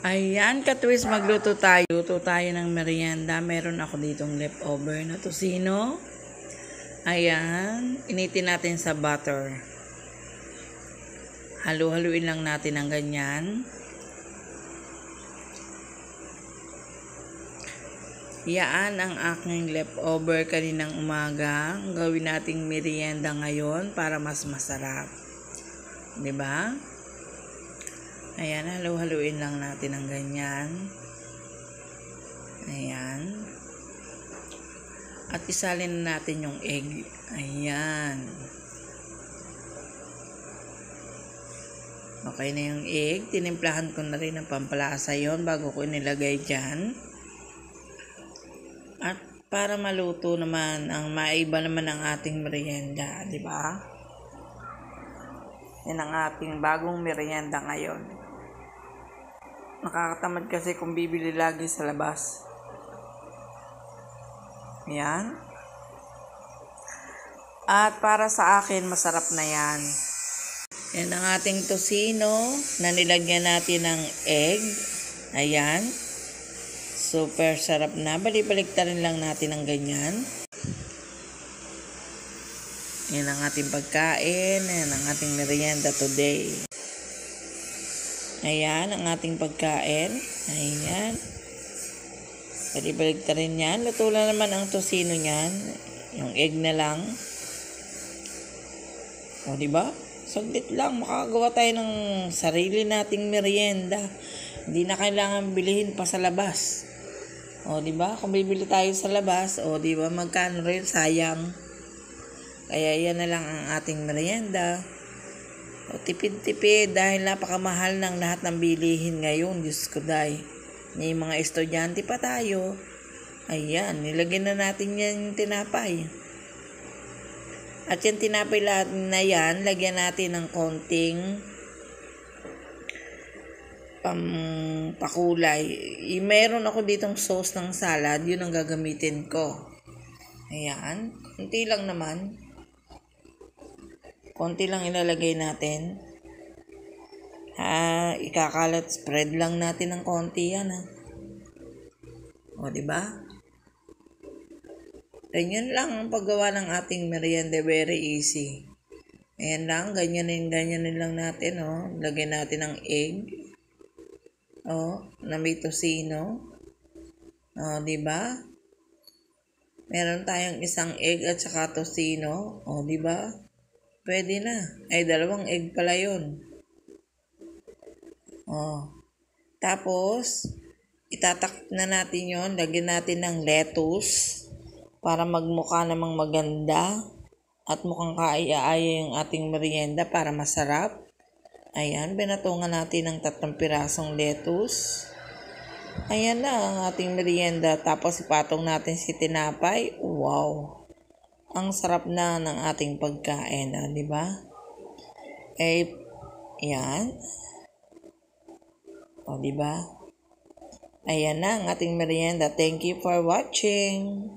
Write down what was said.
Ayan, katwis, magluto tayo. Luto tayo ng merienda. Meron ako ditong leftover na tosino. Ayan, initin natin sa butter. Halu-haluin lang natin ng ganyan. Yan ang aking leftover kaninang umaga. Gawin nating merienda ngayon para mas masarap. 'Di ba? Ayan, halu-haluin lang natin ng ganyan. Ayan. At isalin natin yung egg. Ayan. Okay na yung egg. Tinimplahan ko na rin ng pampalasa yon bago ko inilagay dyan. At para maluto naman, ang maiba naman ang ating merienda, di ba? Yan ang ating bagong merienda ngayon. Nakakatamad kasi kung bibili lagi sa labas. Yan. At para sa akin, masarap na yan. Yan ang ating tosino na nilagyan natin ng egg. Ayan. Super sarap na. Balik-baliktarin lang natin ng ganyan. Yan ang ating pagkain. Yan ang ating merienda today. Ayan ang ating pagkain. Ayan. Balik-baliktarin yan. Luto na naman ang tosino niyan. Yung egg na lang. O, diba? Saglit lang. Makakagawa tayo ng sarili nating merienda. Hindi na kailangan bilihin pa sa labas. O, diba? Kung bibili tayo sa labas, o, diba? Magkano rin? Sayang. Kaya yan na lang ang ating merienda. O, tipid-tipid dahil napakamahal ng lahat ng bilihin ngayon. Diyos ko dahi. May mga estudyante pa tayo. Ayan, nilagyan na natin yung tinapay. At yung tinapay na yan, lagyan natin ng konting pakulay. Meron ako ditong sauce ng salad. Yun ang gagamitin ko. Ayan. Konti lang naman. Konti lang ilalagay natin. Ikakalat, spread lang natin ng konti yan. O, diba? Ganyan lang ang paggawa ng ating merienda. Very easy. Ayan lang. Ganyan lang natin. O. Lagyan natin ng egg. O. Na may tosino. O, diba? Meron tayong isang egg at saka tosino. O, diba? Pwede na. Ay, 2 egg pala yun. O. Tapos, itatak na natin yon. Lagyan natin ng lettuce para magmukha namang maganda at mukhang kaaya-aya yung ating merienda para masarap. Ayan, binatungan natin ng 3 pirasong lettuce. Ayan na ang ating merienda. Tapos ipatong natin si tinapay. Wow! Ang sarap na ng ating pagkain, di ba? Eh, yan. O, di ba? Ayan na ang ating merienda. Thank you for watching.